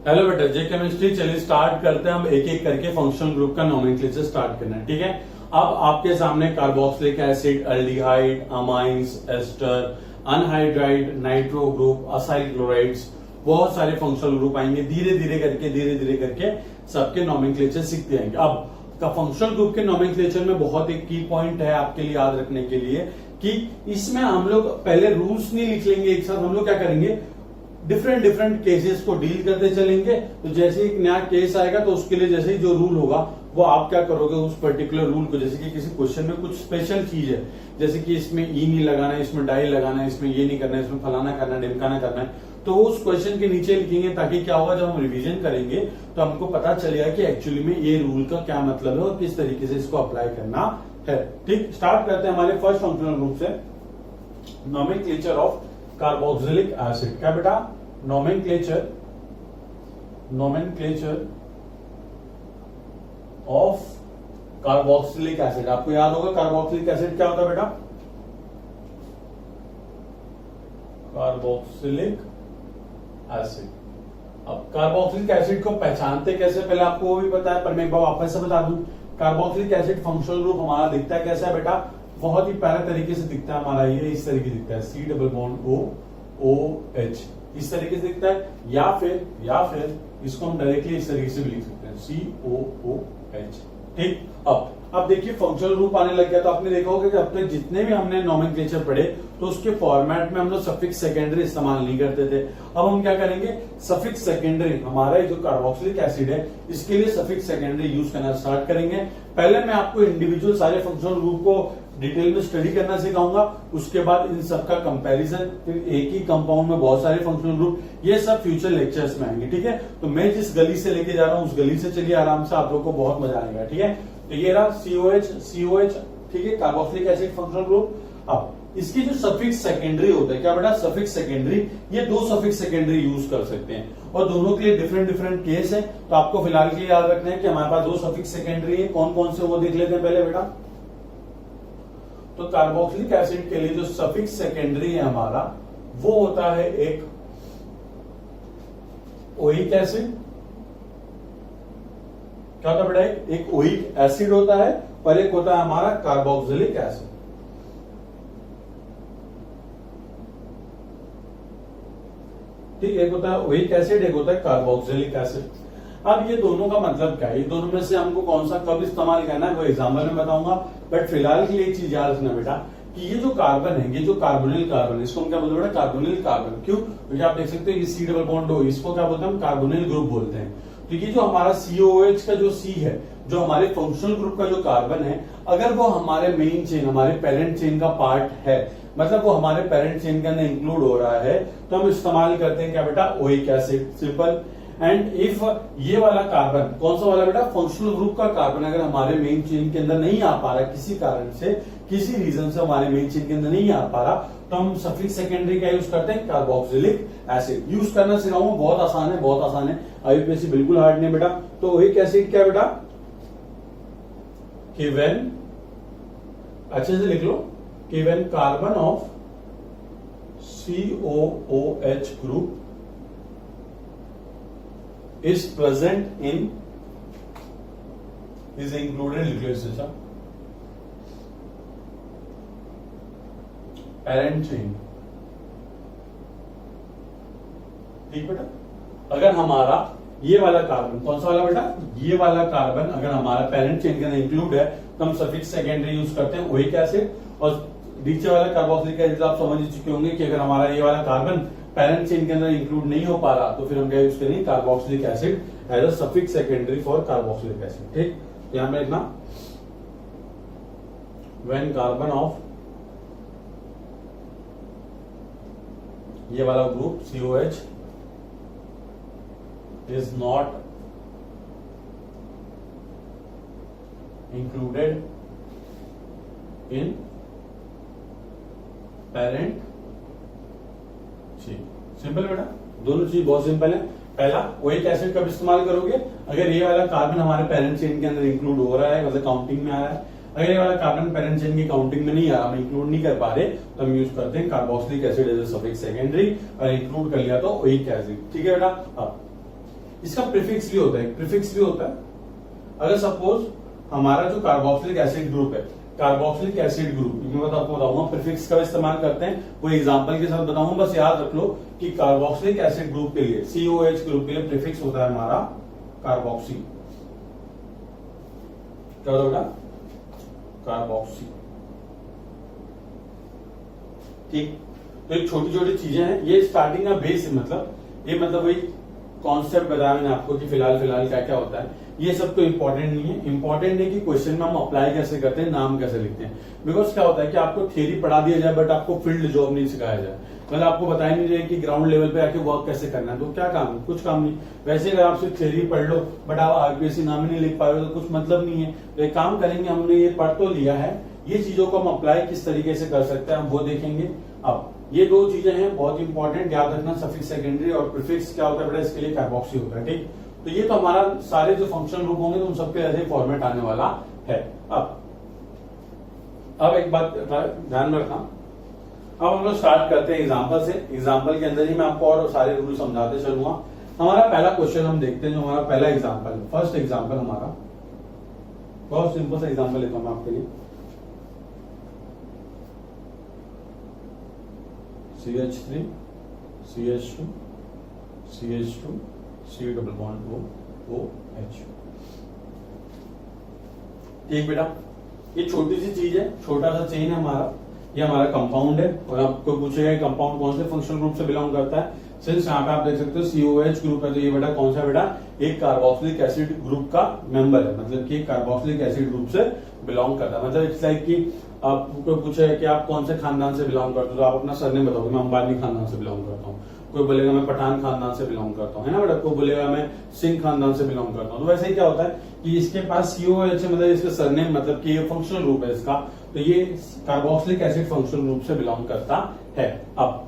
Hello बेटा, जे chemistry चलिए start करते हैं। हम एक एक करके फंक्शनल ग्रुप का नोमेनक्लेचर स्टार्ट करना है, ठीक है। अब आपके सामने carboxylic acid, aldehyde, amines, ester, anhydride, nitro group, acyl chlorides, बहुत सारे फंक्शनल ग्रुप आएंगे। धीरे धीरे करके सबके नोमेनक्लेचर सीखते आएंगे। अब का फंक्शनल ग्रुप के नोमेनक्लेचर में बहुत एक की पॉइंट है आपके लिए याद रखने के लिए कि इसमें हम लोग पहले रूल्स नहीं लिख लेंगे एक साथ। हम लोग क्या करेंगे, डिफरेंट केसेस को डील करते चलेंगे। तो जैसे एक नया केस आएगा तो उसके लिए जैसे ही जो रूल होगा वो आप क्या करोगे, उस पर्टिकुलर रूल को, जैसे कि किसी क्वेश्चन में कुछ स्पेशल चीज है, जैसे कि इसमें ई नहीं लगाना है, इसमें डाई लगाना है, इसमें ये नहीं करना है, इसमें फलाना करना है, ढिमकाना करना है, तो उस क्वेश्चन के नीचे लिखेंगे ताकि क्या होगा, जब हम रिवीजन करेंगे तो हमको पता चलेगा कि एक्चुअली में ये रूल का क्या मतलब है और किस तरीके से इसको अप्लाई करना है। ठीक, स्टार्ट करते हैं हमारे फर्स्ट फंक्शनल ग्रुप से, नोमेनक्लेचर ऑफ कार्बोक्सिलिक एसिड। क्या बेटा, nomenclature of कार्बोक्सिलिक एसिड। आपको याद होगा कार्बोक्सिलिक एसिड क्या होता है बेटा, कार्बोक्सिलिक एसिड। अब कार्बोक्सिलिक एसिड को पहचानते कैसे, पहले आपको वो भी पता है पर मैं एक बार वापस से बता दूं। कार्बोक्सिलिक एसिड फंक्शनल ग्रुप हमारा दिखता है कैसा है बेटा, बहुत ही प्यारे तरीके से दिखता है हमारा, ये इस तरीके दिखता है, C डबल बॉन्ड OH इस तरीके से दिखता है, या फिर इसको हम डायरेक्टली इस तरीके से भी लिख सकते हैं, COOH। ठीक, अब देखिए फंक्शनल ग्रुप आने लग गया। तो आपने देखा होगा कि अब तक जितने भी हमने नोमेनक्लेचर पढ़े तो उसके फॉर्मेट में हम लोग सफिक्स सेकेंडरी इस्तेमाल नहीं करते थे। अब हम क्या करेंगे, सफिक्स सेकेंडरी, हमारा जो कार्बोक्सिलिक एसिड है इसके लिए सफिक्स सेकेंडरी यूज करना स्टार्ट करेंगे। पहले मैं आपको इंडिविजुअल सारे फंक्शनल ग्रुप को डिटेल में स्टडी करना सिखाऊंगा, उसके बाद इन सबका कंपैरिजन, फिर एक ही कंपाउंड में बहुत सारे फंक्शनल ग्रुप, ये सब फ्यूचर लेक्चर्स में आएंगे। ठीक है, तो मैं जिस गली से लेके जा रहा हूं उस गली से चलिए आराम से, आप लोग को बहुत मजा आएगा। ठीक है, तो ये रहा COH, ठीक है, कार्बोक्सिलिक एसिड फंक्शनल ग्रुप। अब इसकी जो सफिक्स सेकेंडरी होता है, क्या बेटा, सफिक्स सेकेंडरी, ये दो सफिक्स सेकेंडरी यूज कर सकते हैं और दोनों के लिए डिफरेंट केस है। तो आपको फिलहाल के लिए याद रखना है कि हमारे पास दो सफिक्स सेकेंडरी है। कौन कौन से वो देख लेते हैं पहले बेटा। तो कार्बोक्सिलिक एसिड के लिए जो सफिक्स सेकेंडरी है हमारा, वो होता है एक ओइक एसिड। क्या होता है बेटा, एक ओइक एसिड होता है और एक होता है हमारा कार्बोक्सिलिक एसिड। ठीक, एक होता है ओइक एसिड, एक होता है कार्बोक्सिलिक एसिड। अब ये दोनों का मतलब क्या है, ये दोनों में से हमको कौन सा कब इस्तेमाल करना है वो एग्जाम्पल में बताऊंगा। बट फिलहाल के लिए एक चीज याद रखना बेटा कि ये जो कार्बन है, ये जो कार्बोनिल कार्बन है, इसको हम क्या बोलते हैं बेटा, कार्बोनिल कार्बन। क्यों, क्योंकि आप देख सकते हैं ये C डबल बॉन्ड O, इसको क्या बोलते हैं हम, कार्बोनिल ग्रुप बोलते हैं। तो ये जो हमारा COOH का जो C है, जो हमारे फंक्शनल ग्रुप का जो कार्बन है, अगर वो हमारे मेन चेन, हमारे पेरेंट चेन का पार्ट है, मतलब वो हमारे पेरेंट चेन के अंदर इंक्लूड हो रहा है, तो हम इस्तेमाल करते हैं क्या बेटा, oic acid, simple. And if ये वाला कार्बन, कौन सा वाला बेटा, फंक्शनल ग्रुप का कार्बन, अगर हमारे मेन चेन के अंदर नहीं आ पा रहा, किसी कारण से, किसी रीजन से हमारे मेन चेन के अंदर नहीं आ पा रहा, तो हम सफिक्स सेकेंडरी का यूज करते हैं, कार्बोक्सिलिक एसिड। यूज करना सिखाऊंगा, बहुत आसान है, बहुत आसान है, IUPAC बिल्कुल हार्ड नहीं बेटा। तो ओइक एसिड क्या बेटा, कि व्हेन, अच्छे से लिख लो, कि when carbon of COOH group is present in, is included, लिख लो इससे सब, पेरेंट चेन। ठीक बेटा, अगर हमारा ये वाला कार्बन, कौन सा वाला बेटा, ये वाला कार्बन अगर हमारा पेरेंट चेन के अंदर इंक्लूड है तो हम सफिक्स सेकेंडरी यूज करते हैं ओइक एसिड। और नीचे वाला कार्बोक्सिलिक एसिड आप समझ चुके होंगे कि अगर हमारा ये वाला कार्बन पेरेंट चेन के अंदर इंक्लूड नहीं हो पा रहा तो फिर हम क्या यूज करेंगे, carboxylic acid as a suffix secondary for carboxylic acid. ठीक, यहां पे लिखना, व्हेन कार्बन ऑफ ये वाला group COH is not included in parent chain। Simple बेटा, दोनों चीज बहुत सिंपल है। पहला, ओइक एसिड कब इस्तेमाल करोगे, अगर ये वाला कार्बन हमारे पेरेंट चेन के अंदर इंक्लूड हो रहा है, मतलब काउंटिंग में आ रहा है। अगर ये वाला कार्बन पेरेंट चेन की काउंटिंग में नहीं आ रहा, हम इंक्लूड नहीं कर पा रहे, तो हम यूज करते हैं carboxylic acid as a suffix secondary, और इंक्लूड कर लिया तो ओइक एसिड। ठीक है बेटा। अब इसका प्रीफिक्स भी होता है, प्रीफिक्स भी होता है। अगर सपोज हमारा जो कार्बोक्सिलिक एसिड ग्रुप है, कार्बोक्सिलिक एसिड ग्रुप, मैं आपको बताऊंगा प्रीफिक्स का इस्तेमाल करते हैं, वो एग्जांपल के साथ बताऊंगा। बस याद रख लो कि कार्बोक्सिलिक एसिड ग्रुप के लिए, COH ग्रुप के लिए प्रीफिक्स होता है हमारा कार्बोक्सी। क्या होगा? कार्बोक्सी। ठीक, तो ये छोटी छोटी चीजें हैं, ये स्टार्टिंग का बेस है, मतलब वही कॉन्सेप्ट बताया मैंने आपको कि फिलहाल क्या क्या होता है। ये सब तो इंपॉर्टेंट नहीं है, इंपॉर्टेंट है कि क्वेश्चन में हम अप्लाई कैसे करते हैं, नाम कैसे लिखते हैं। बिकॉज क्या होता है कि आपको थियरी पढ़ा दिया जाए बट आपको फील्ड जॉब नहीं सिखाया जाए, मतलब आपको बताया नहीं जाए कि ग्राउंड लेवल पे आके वर्क कैसे करना है, तो क्या काम है? कुछ काम नहीं। वैसे अगर आप सिर्फ थियरी पढ़ लो बट आप आरपीएससी नाम ही नहीं लिख पा रहे हो तो कुछ मतलब नहीं है। तो एक काम करेंगे, हमने ये पढ़ तो लिया है, ये चीजों को हम अप्लाई किस तरीके से कर सकते हैं हम वो देखेंगे। अब ये दो चीजें हैं बहुत इंपॉर्टेंट, याद रखना, सफिक्स सेकेंडरी और प्रीफिक्स क्या होता है बेटा, इसके लिए कार्बोक्सी होता है। ठीक, तो ये तो हमारा सारे जो फंक्शनल ग्रुप होंगे तो उन सबके ऐसे फॉर्मेट आने वाला है। अब एक बात ध्यान में रखना, अब हम लोग स्टार्ट करते हैं एग्जांपल से। एग्जांपल के अंदर ही मैं आपको और सारे रूल समझाते चलूंगा। हमारा पहला क्वेश्चन हम देखते हैं, जो हमारा पहला एग्जांपल है, फर्स्ट एग्जांपल हमारा बहुत सिंपल सा एग्जांपल लेता हूं मैं आपके लिए। CH3 CH2 CH2 C double bond OH। ठीक बेटा, ये छोटी सी चीज है, छोटा सा चेन है हमारा, ये हमारा कंपाउंड है। और आपको पूछेगा कंपाउंड कौन से फंक्शनल ग्रुप से बिलोंग करता है, सिंस यहाँ पे आप देख सकते हो COH ग्रुप है, तो ये बेटा कौन सा बेटा, एक कार्बोक्सिलिक एसिड ग्रुप का मेंबर है, मतलब कि कार्बोक्सिलिक एसिड ग्रुप से बिलोंग करता है। मतलब इट्स लाइक कि आपको पूछे कि आप कौन से खानदान से बिलोंग करते हो, तो आप अपना सरनेम बताओगे, मैं अंबानी खानदान से बिलोंग करता हूँ। कोई बोलेगा मैं पठान खानदान से बिलोंग करता हूँ, है ना बेटा, कोई बोलेगा मैं सिंह खानदान से बिलोंग करता हूँ। तो वैसे ही क्या होता है कि इसके पास COH मतलब इसका सरनेम, मतलब कि ये फंक्शनल ग्रुप है इसका, तो ये कार्बोक्सिलिक एसिड फंक्शनल ग्रुप से बिलोंग करता है। अब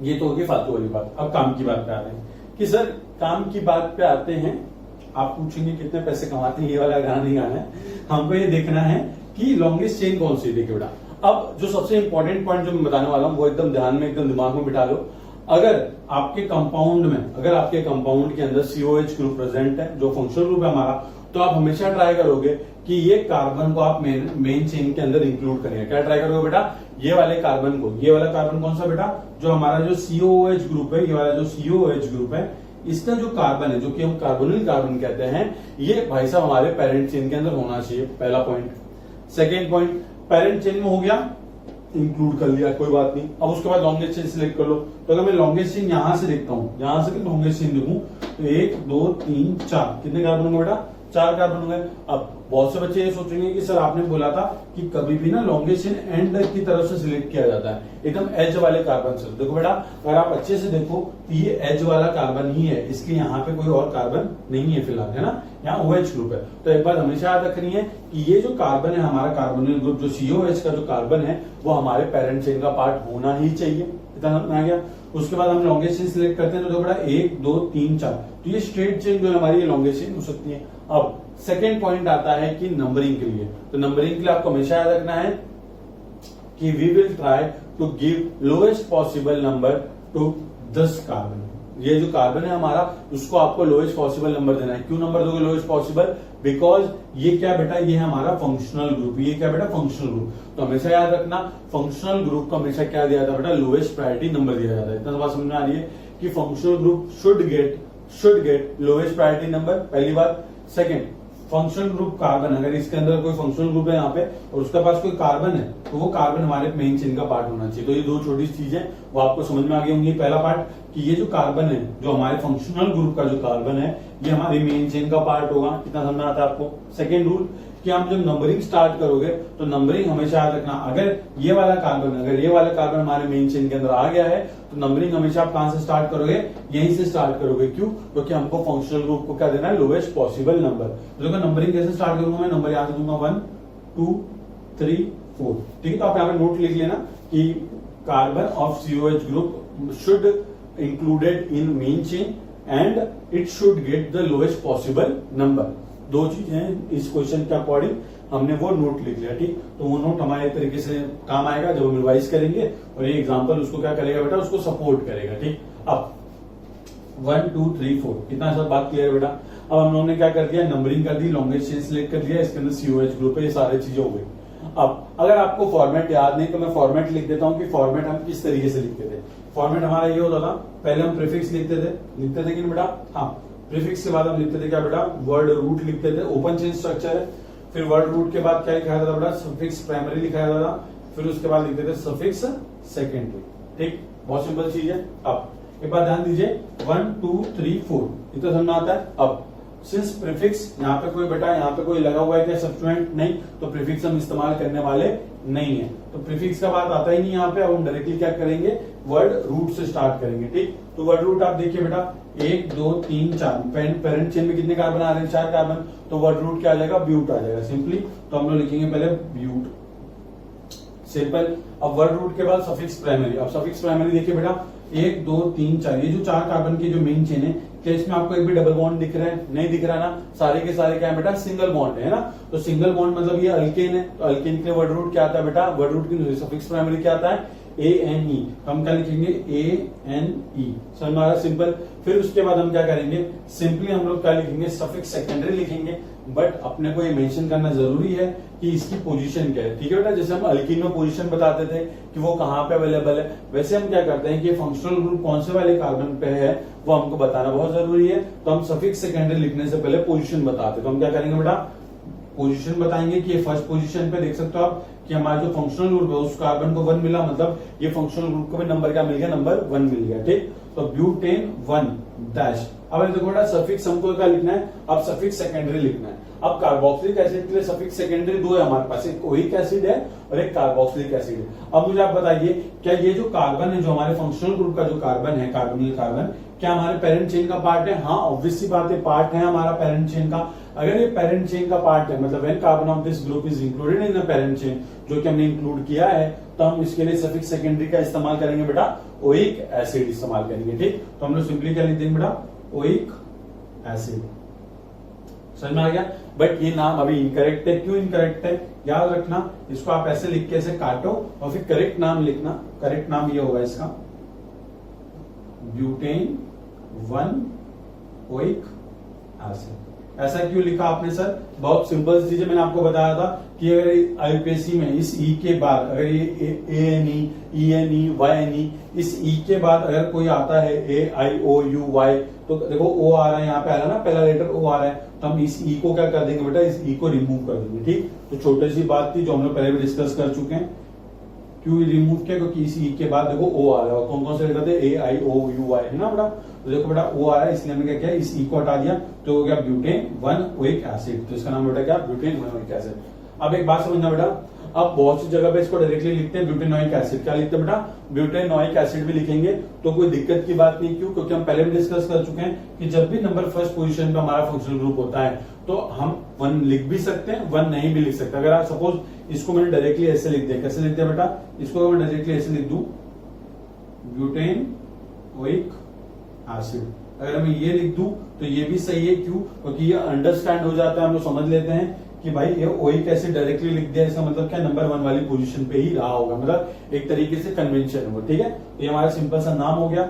ये तो होगी फालतू वाली बात। अब काम की बात पे आते हैं कि सर काम की बात पे आते हैं, आप पूछेंगे कितने पैसे कमाते हैं, ये वाला गाना नहीं गाना है, हमको ये देखना है कि लॉन्गेस्ट चेन कौन सी। देखिए बेटा, अब जो सबसे इंपॉर्टेंट पॉइंट जो मैं बताने वाला हूं वो एकदम ध्यान में, एकदम दिमाग में बिठा लो। अगर आपके कंपाउंड के अंदर COH ग्रुप प्रेजेंट है, जो फंक्शनल ग्रुप है हमारा, तो आप हमेशा ट्राई करोगे कि ये कार्बन को आप मेन चेन के अंदर इंक्लूड करेंगे। क्या ट्राई करोगे बेटा, ये वाले कार्बन को, ये वाला कार्बन कौन सा बेटा, जो हमारा जो COH ग्रुप है, ये वाला जो COH ग्रुप है, इसका जो कार्बन है, जो कि हम कार्बोनिल कार्बन कहते हैं, ये भाई साहब हमारे पेरेंट चेन के अंदर होना चाहिए। पहला point. Second point, parent chain में हो गया, इंक्लूड कर लिया, कोई बात नहीं। अब उसके बाद लॉन्गेस्ट चेन सिलेक्ट कर लो। तो अगर मैं लॉन्गेस्ट चेन यहां से देखता हूं, यहां से लॉन्गेस्ट चेन देखूं तो 1 2 3 4 कितने कार्बन होंगे बेटा, 4 कार्बन होंगे। अब बहुत से बच्चे ये सोचेंगे कि सर आपने बोला था कि कभी भी ना लॉन्गेस्ट चेन एंड की तरफ से सिलेक्ट किया जाता है, एकदम एज वाले कार्बन से। देखो बेटा, अगर आप अच्छे से देखो तो ये एज वाला कार्बन ही है, इसलिए यहाँ पे कोई और कार्बन नहीं है फिलहाल, है ना, यहाँ OH ग्रुप है। तो एक बात हमेशा याद रखनी है कि ये जो कार्बन है हमारा कार्बोनिल ग्रुप, जो COH का जो कार्बन है, वो हमारे पेरेंट चेन का पार्ट होना ही चाहिए। इतना समझ आ गया। उसके बाद हम लॉन्गेस्ट चेन सिलेक्ट करते हैं, तो देखो बेटा 1 2 3 4, तो ये स्ट्रेट चेन जो है हमारी, ये लॉन्गेस्ट चेन हो सकती है। अब सेकेंड पॉइंट आता है कि नंबरिंग के लिए, तो नंबरिंग के लिए आपको हमेशा याद रखना है कि we will try to give lowest possible number to this carbon. ये जो कार्बन है हमारा, उसको आपको लोएस्ट पॉसिबल नंबर देना है। क्यों नंबर दोगे लोएस्ट पॉसिबल, बिकॉज ये क्या बेटा, ये हमारा फंक्शनल ग्रुप, ये क्या बेटा फंक्शनल ग्रुप। तो हमेशा याद रखना फंक्शनल ग्रुप को हमेशा क्या दिया जाता है बेटा, लोएस्ट प्रायोरिटी नंबर दिया जाता है। इतना बात समझ में आ रही है कि functional group should get lowest priority number, पहली बात। सेकेंड, फंक्शनल ग्रुप कार्बन, अगर इसके अंदर कोई फंक्शनल ग्रुप है यहाँ पे और उसके पास कोई कार्बन है, तो वो कार्बन हमारे मेन चेन का पार्ट होना चाहिए। तो ये दो छोटी चीजें वो आपको समझ में आ गई होंगी। पहला पार्ट कि ये जो कार्बन है, जो हमारे फंक्शनल ग्रुप का जो कार्बन है, ये हमारी मेन चेन का पार्ट होगा। कितना समझ में आता है आपको। सेकेंड रूल कि आप जब नंबरिंग स्टार्ट करोगे तो नंबरिंग हमेशा याद रखना, अगर ये वाला कार्बन हमारे मेन चेन के अंदर आ गया है तो नंबरिंग हमेशा आप कहां से स्टार्ट करोगे, यहीं से स्टार्ट करोगे। क्यों, क्योंकि हमको फंक्शनल ग्रुप को क्या देना है, लोएस्ट पॉसिबल नंबर। तो देखो नंबरिंग कैसे स्टार्ट करूंगा, मैं नंबर याद दूंगा 1 2 3 4। ठीक है, तो आप यहाँ पे नोट लिख लेना कि carbon of COH group should included in main chain and it should get the lowest possible number. दो चीजें इस क्वेश्चन के अकॉर्डिंग हमने वो नोट लिख लिया। ठीक, तो वो नोट हमारे तरीके से काम आएगा जब हम रिवाइज करेंगे, और ये एग्जांपल उसको क्या करेगा बेटा, उसको सपोर्ट करेगा। ठीक, अब 1 2 3 4, कितना सब बात क्लियर है बेटा। अब हम लोगों ने क्या कर दिया, नंबरिंग कर दी, लॉन्गेस्ट चेन सिलेक्ट कर दिया, इसके अंदर COH ग्रुप है, ये सारी चीजें हो गई। अब अगर आपको फॉर्मेट याद नहीं तो मैं फॉर्मेट लिख देता हूं कि फॉर्मेट हम किस तरीके से लिखते थे। फॉर्मेट हमारा ये होता था, पहले हम प्रीफिक्स लिखते थे कि बेटा, हाँ प्रीफिक्स के बाद हम लिखते थे क्या बेटा, वर्ड रूट लिखते थे, ओपन चेन स्ट्रक्चर है। फिर वर्ड रूट के बाद क्या लिखा जाता था बेटा, सफिक्स प्राइमरी लिखा जाता था, फिर उसके बाद लिखते थे सफिक्स सेकेंडरी। ठीक, बहुत सिंपल चीज है। अब एक बात ध्यान दीजिए, 1 2 3 4 इतना समझ में आता है। अब सिंस प्रीफिक्स यहाँ पे कोई बेटा, यहाँ पे कोई लगा हुआ है क्या सब्स्टिट्यूएंट, नहीं, तो प्रीफिक्स हम इस्तेमाल करने वाले नहीं है, तो प्रीफिक्स का बात आता ही नहीं यहाँ पे। अब हम डायरेक्टली क्या करेंगे, वर्ड रूट से स्टार्ट करेंगे। ठीक, तो वर्ड रूट आप देखिए बेटा, 1 2 3 4, पेरेंट चेन में कितने कार्बन आ रहे हैं, 4 कार्बन, तो वर्ड रूट क्या आ जाएगा, ब्यूट आ जाएगा सिंपली। तो हम लोग लिखेंगे पहले ब्यूट, सिंपल। अब वर्ड रूट के बाद सफिक्स प्राइमरी। अब सफिक्स प्राइमरी देखिए बेटा, 1 2 3 4, ये जो 4 कार्बन की जो मेन चेन है, क्या इसमें आपको एक भी डबल बॉन्ड दिख रहा है, नहीं दिख रहा ना, सारे के सारे क्या है बेटा, सिंगल बॉन्ड है ना। तो सिंगल बॉन्ड मतलब ये अल्केन है, तो अल्केन के लिए वर्ड रूट क्या आता है बेटा, वर्ड रूट की सफिक्स प्राइमरी क्या आता है, ANE। तो हम क्या लिखेंगे, ANE, समझ में आ रहा, सिंपल। फिर उसके बाद हम क्या करेंगे, सिंपली हम लोग क्या लिखेंगे, सफिक्स सेकेंडरी लिखेंगे। बट अपने को ये मेंशन करना जरूरी है कि इसकी पोजीशन क्या है, ठीक है बेटा। जैसे हम अल्कीन में पोजीशन बताते थे कि वो कहाँ पे अवेलेबल है, वैसे हम क्या करते हैं कि फंक्शनल ग्रुप कौन से वाले कार्बन पे है वो हमको बताना बहुत जरूरी है। तो हम सफिक्स सेकेंडरी लिखने से पहले पोजीशन बताते, तो हम क्या करेंगे बेटा, पोजीशन बताएंगे कि ये फर्स्ट पोजीशन पे देख सकते हो आप कि हमारा जो फंक्शनल ग्रुप है उस कार्बन को 1 मिला, मतलब ये फंक्शनल ग्रुप को भी नंबर क्या मिल गया, नंबर 1 मिल गया। ठीक, तो ब्यूटेन 1 डैश। अब देखो बेटा, सफिक्स हमको क्या लिखना है, अब सफिक्स सेकेंडरी लिखना है। अब कार्बोक्सिलिक एसिड के लिए सफिक्स सेकेंडरी 2 है हमारे पास, एक ओइक एसिड है और एक कार्बोक्सिलिक एसिड है। अब मुझे आप बताइए, क्या ये जो कार्बन है, जो हमारे फंक्शनल ग्रुप का जो कार्बन है, कार्बोनिल कार्बन, क्या हमारे पेरेंट चेन का पार्ट है? हाँ, ऑब्वियस सी बात है, पार्ट है हमारा पेरेंट चेन का। अगर ये पेरेंट चेन का पार्ट है, मतलब when carbon of this group is included in the parent chain, जो कि हमने इंक्लूड किया है, तो हम इसके लिए सफिक्स सेकेंडरी का इस्तेमाल करेंगे बेटा, ओइक एसिड इस्तेमाल करेंगे। ठीक, तो हम लोग सिंपली क्या लिख देंगे बेटा, ओइक एसिड। समझ में आ गया? बट ये नाम अभी इनकरेक्ट है। क्यों इनकरेक्ट है, याद रखना, इसको आप ऐसे लिख के ऐसे काटो और फिर करेक्ट नाम लिखना। करेक्ट नाम ये होगा इसका, ब्यूटेन 1 ओइक एसिड। ऐसा क्यों लिखा आपने सर? बहुत सिंपल चीज है, मैंने आपको बताया था कि अगर आईयूपीएससी में इस ई के बाद अगर ये ANE, ENE, YNE, इस ई के बाद अगर कोई आता है AIOUY, तो देखो ओ आ रहा है, यहाँ पे आ रहा है ना, पहला लेटर ओ आ रहा है, तो हम इस ई को क्या कर देंगे बेटा, इस ई को रिमूव कर देंगे। ठीक, तो छोटी सी बात थी जो हम लोग पहले भी डिस्कस कर चुके हैं। क्यों रिमूव किया, क्योंकि इस ई के बाद देखो ओ आ रहा है, कौन कौन से लेटर थे, AIOUY है ना बेटा, तो देखो बेटा ओ आ रहा है, इसलिए हमने क्या किया, इस ई को हटा दिया, तो हो गया ब्यूटेन 1 ओइक एसिड। तो इसका नाम बेटा क्या, ब्यूटेन 1 ओइक एसिड। अब एक बात समझना बेटा, अब बहुत सी जगह पे इसको डायरेक्टली लिखते हैं ब्यूटेनोइक एसिड। क्या लिखते हैं बेटा, ब्यूटेनोइक एसिड भी लिखेंगे, तो कोई दिक्कत की बात नहीं। क्यों, क्योंकि हम पहले भी डिस्कस कर चुके हैं कि जब भी नंबर फर्स्ट पोजीशन पे हमारा फंक्शनल ग्रुप होता है तो हम 1 लिख भी सकते हैं, 1 नहीं भी लिख सकते। अगर आप सपोज इसको मैंने डायरेक्टली ऐसे लिख दिया, कैसे लिख दिया बेटा, इसको मैं डायरेक्टली ऐसे लिख दूं, ब्यूटेन ओइक एसिड। अगर मैं ये लिख दूं तो ये भी सही है। क्यों, क्योंकि ये अंडरस्टैंड हो जाता है, हम लोग समझ लेते हैं कि भाई ये ओइक एसिड डायरेक्टली लिख दिया, इसका मतलब क्या, नंबर 1 वाली पोजीशन पे ही रहा होगा, मतलब एक तरीके से कन्वेंशन है वो। ठीक है, तो ये हमारा सिंपल सा नाम हो गया।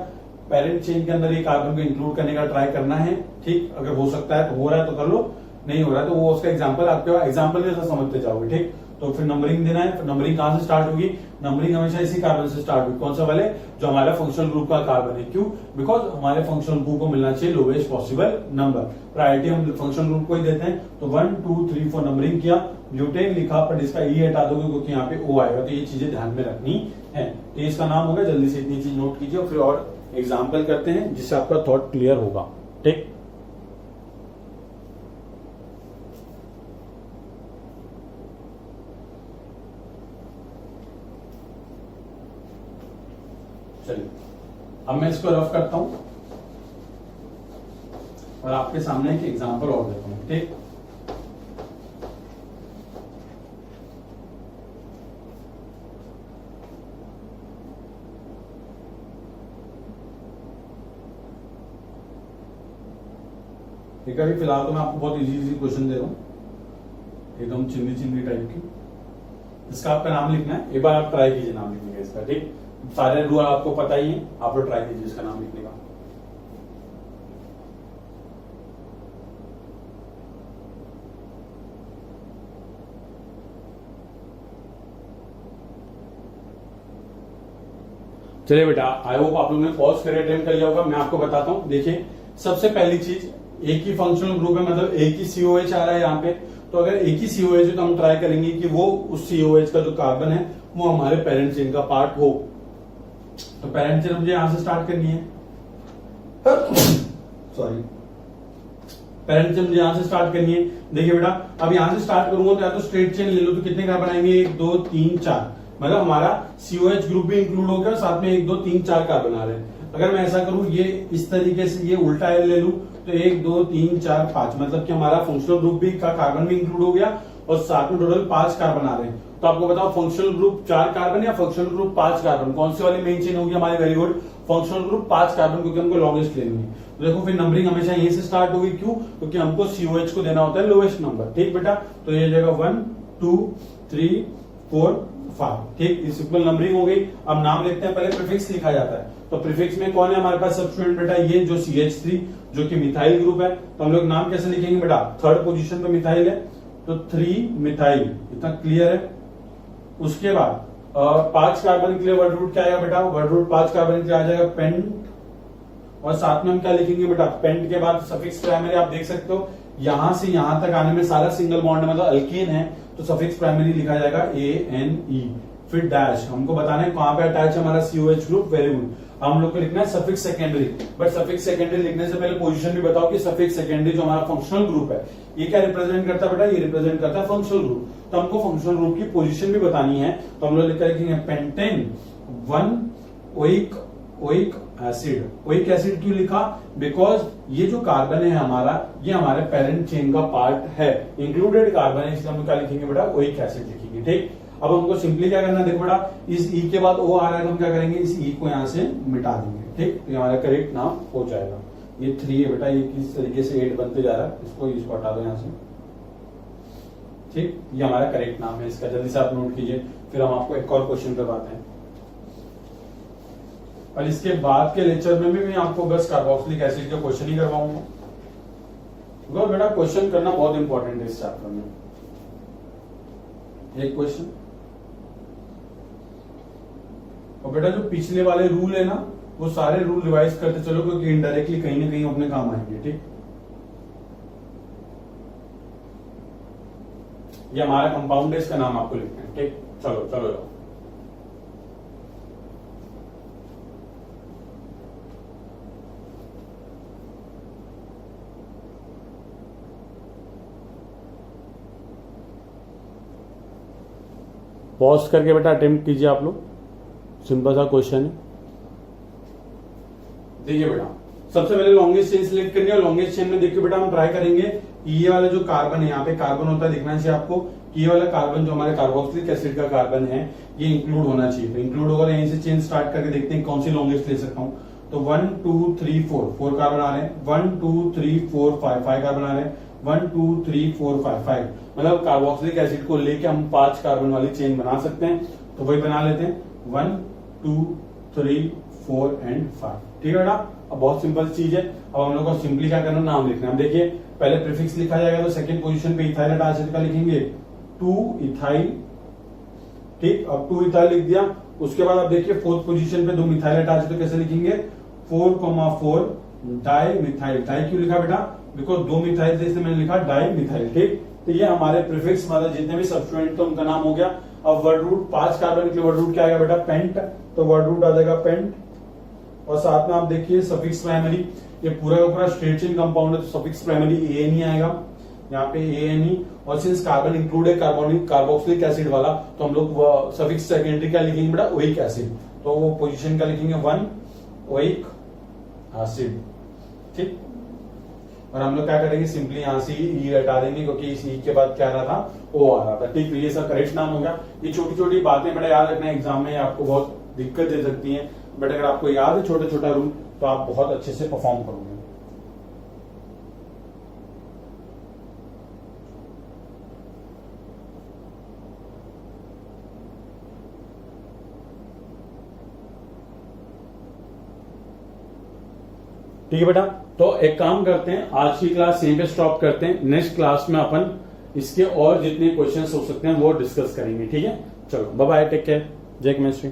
पेरेंट चेन के अंदर ये कार्बन को इंक्लूड करने का ट्राई करना है। ठीक, अगर हो सकता है तो हो रहा है तो कर लो, नहीं हो रहा है तो वो उसका एग्जाम्पल आपके एग्जाम्पल जैसा समझते जाओगे। ठीक, तो फिर नंबरिंग देना है। नंबरिंग कहां से स्टार्ट होगी, नंबरिंग हमेशा इसी कार्बन से स्टार्ट होगी। कौन सा वाले, जो हमारा फंक्शनल ग्रुप का कार्बन है। क्यों, बिकॉज हमारे फंक्शनल ग्रुप को मिलना चाहिए लोवेस्ट पॉसिबल नंबर। प्रायोरिटी हम फंक्शनल ग्रुप को ही देते हैं। तो 1 2 3 4 नंबरिंग किया, ब्यूटेन लिखा, पर इसका ई हटा दोगे क्योंकि यहाँ पे ओ आएगा, तो ये चीजें ध्यान में रखनी है। तो इसका नाम होगा, जल्दी से इतनी चीज नोट कीजिए और फिर और एग्जाम्पल करते हैं जिससे आपका थॉट क्लियर होगा। ठीक, चलिए अब मैं इसको रफ करता हूं और आपके सामने एक एग्जांपल और देता हूं। ठीक, ठीक है, अभी फिलहाल तो मैं आपको बहुत इजी क्वेश्चन दे रहा हूं, एकदम चिंदी टाइप की। इसका आपका नाम लिखना है, एक बार आप ट्राई कीजिए नाम लिखने का इसका। ठीक, सारे रूल आपको पता ही है, आप लोग ट्राई कीजिए इसका नाम लिखने का। चलिए बेटा, आई होप आप लोगों ने पॉज करके अटेम्प्ट कर लिया होगा। मैं आपको बताता हूँ। देखिए, सबसे पहली चीज, एक ही फंक्शनल ग्रुप है, मतलब एक ही COH आ रहा है यहाँ पे। तो अगर एक ही COH है तो हम ट्राई करेंगे कि वो उस COH का जो कार्बन है वो हमारे पेरेंट चेन का पार्ट हो। तो पेरेंट चेन मुझे यहां से स्टार्ट करनी है, सॉरी, पेरेंट चेन मुझे यहां से स्टार्ट करनी है। देखिए बेटा, अब यहां से स्टार्ट करूंगा तो या तो स्ट्रेट चेन ले लो, तो कितने कार्बन आएंगे, 1 2 3 4, मतलब हमारा COH ग्रुप भी इंक्लूड हो गया, साथ में 1 2 3 4 कार्बन आ रहे हैं। अगर मैं ऐसा करूं, ये इस तरीके से, ये उल्टा एल ले लूं, तो 1 2 3 4 5, मतलब कि हमारा फंक्शनल ग्रुप भी का कार्बन भी इंक्लूड हो गया और साथ में टोटल 5 कार्बन आ रहे हैं। तो आपको बताओ, फंक्शनल ग्रुप 4 कार्बन या फंक्शनल ग्रुप 5 कार्बन, कौन सी वाली मेन चेन होगी हमारी? Very good, functional group 5 carbon, क्योंकि हमको लॉन्गेस्ट लेनी है। तो देखो, फिर नंबरिंग हमेशा यहीं से स्टार्ट होगी। क्यों? क्योंकि हमको COH को देना होता है लोएस्ट नंबर। ठीक बेटा, तो ये जगह 1 2 3 4 5, ठीक, ये सिंपल नंबरिंग हो गई। अब नाम लिखते हैं, पहले प्रीफिक्स लिखा जाता है। तो प्रीफिक्स में कौन है हमारे पास सब्स्टिट्यूएंट बेटा? ये जो CH3 जो कि मिथाइल ग्रुप है। तो हम लोग नाम कैसे लिखेंगे बेटा? थर्ड पोजीशन पे मिथाइल है, तो 3 मिथाइल, इतना क्लियर है। उसके बाद 5 कार्बन के लिए वर्ड रूट क्या आएगा बेटा? वर्ड रूट 5 कार्बन के लिए आ जाएगा पेंट, और साथ में हम क्या लिखेंगे बेटा? पेंट के बाद सफिक्स प्राइमरी। आप देख सकते हो यहां से यहां तक आने में सारा सिंगल बॉन्ड मतलब अल्केन है, तो सफिक्स प्राइमरी लिखा जाएगा ANE। फिर डैश, हमको बताना है कहां पे अटैच है हमारा COH ग्रुप। वेरी गुड, हम लोग को लिखना है suffix secondary. But suffix secondary लिखने से पहले पोजीशन भी बताओ कि सफिक्स सेकेंडरी जो हमारा फंक्शनल ग्रुप है, ये क्या रिप्रेजेंट करता है बेटा? ये रिप्रेजेंट करता है फंक्शनल ग्रुप। तो हमको फंक्शनल ग्रुप की पोजीशन भी बतानी है, तो हम लोग लिख लिखेंगे pentane 1 oic acid. Oic acid क्यों लिखा? बिकॉज ये जो कार्बन है हमारा, ये हमारे पेरेंट चेन का पार्ट है, इंक्लूडेड कार्बन है, इसलिए हम क्या लिखेंगे बेटा? ओइक एसिड लिखेंगे। ठीक, अब हमको सिंपली क्या करना है, देखो बेटा, इस E के बाद O आ रहा है, तो हम क्या करेंगे, इस E को यहां से मिटा देंगे। ठीक, ये हमारा करेक्ट नाम हो जाएगा। ये 3 है बेटा, ये किस तरीके से 8 बनते जा रहा है, इसको हटा दो यहां से। ठीक, ये हमारा करेक्ट नाम है इसका, जल्दी से आप नोट कीजिए, फिर हम आपको एक और क्वेश्चन करवाते हैं। और इसके बाद के लेक्चर में भी मैं आपको बस कार्बोक्सिलिक एसिड का क्वेश्चन ही करवाऊंगा। बिकॉज बेटा क्वेश्चन करना बहुत इंपॉर्टेंट है इस चैप्टर में। एक क्वेश्चन, और बेटा जो पिछले वाले रूल है ना, वो सारे रूल रिवाइज करते चलो, क्योंकि इनडायरेक्टली कहीं ना कहीं अपने काम आएंगे। ठीक, ये हमारा कंपाउंड है, इसका नाम आपको लिखना है। ठीक, चलो चलो जाओ। पॉज करके बेटा अटेम्प्ट कीजिए आप लोग, सिंपल सा क्वेश्चन है। देखिए बेटा, सबसे पहले लॉन्गेस्ट चेन सिलेक्ट करनी है। लॉन्गेस्ट चेन में देखिए बेटा, हम ट्राई करेंगे कि ये वाला जो कार्बन है, यहाँ पे कार्बन होता है, दिखना चाहिए आपको कि ये वाला कार्बन जो हमारे कार्बोक्सिलिक एसिड का कार्बन है, ये इंक्लूड होना चाहिए। तो इंक्लूड होगा, यहीं से चेन स्टार्ट करके देखते हैं कौन सी लॉन्गेस्ट ले सकता हूँ। तो 1 2 3 4 कार्बन आ रहे हैं, 1 2 3 4 5 कार्बन आ रहे हैं, 1 2 3 4 5, मतलब कार्बोक्सिलिक एसिड को लेके हम 5 कार्बन वाली चेन बना सकते हैं। तो वही बना लेते हैं, 1 2 3 4 एंड 5। ठीक है बेटा, अब बहुत सिंपल चीज है। अब हम लोग को सिंपली क्या करना, नाम लिखना है। देखिए, पहले प्रीफिक्स लिखा जाएगा, तो सेकंड पोजीशन पे इथाइल अटैच का लिखेंगे 2 इथाइल। ठीक, अब 2 इथाइल लिख दिया। उसके बाद आप देखिए फोर्थ पोजीशन पे 2 मिथाइल अटैच, तो कैसे लिखेंगे, 4,4 डाई मिथाइल। डाई क्यों लिखा बेटा? बिकॉज 2 मिथाइल थे, इसलिए मैंने लिखा डाई मिथाइल। ठीक, तो ये हमारे प्रीफिक्स मतलब जितने भी सब्स्टिट्यूएंट थे उनका नाम हो गया। अब वर्ड रूट 5 कार्बन के वर्ड रूट क्या आएगा बेटा? पेंट, तो वर्ड रूट आ जाएगा पेंट। और साथ में आप देखिए सफिक्स प्राइमरी, ये पूरा का पूरा स्ट्रेट चेन कंपाउंड है, तो सफिक्स प्राइमरी ANE आएगा, यहाँ पे ANE। और सिंस कार्बन इंक्लूड है कार्बोक्सिलिक एसिड वाला, तो हम लोग सफिक्स सेकेंडरी क्या लिखेंगे बेटा? Oic acid. तो वो पोजीशन क्या लिखेंगे? 1 ओइक एसिड। ठीक, और हम लोग क्या करेंगे, सिंपली यहां से E हटा देंगे, क्योंकि इस E के बाद क्या आ रहा था? O आ रहा था। ठीक, तो ये सब करेक्ट नाम हो गया। ये छोटी छोटी बातें बड़ा याद रखना, एग्जाम में आपको बहुत दिक्कत दे सकती हैं, बट अगर आपको याद है छोटा छोटा रूल, तो आप बहुत अच्छे से परफॉर्म करोगे। ठीक है बेटा, तो एक काम करते हैं, आज की क्लास यहीं पे स्टॉप करते हैं। नेक्स्ट क्लास में अपन इसके और जितने क्वेश्चंस हो सकते हैं वो डिस्कस करेंगे। ठीक है, चलो बाय बाय, टेक केयर, जय केमिस्ट्री।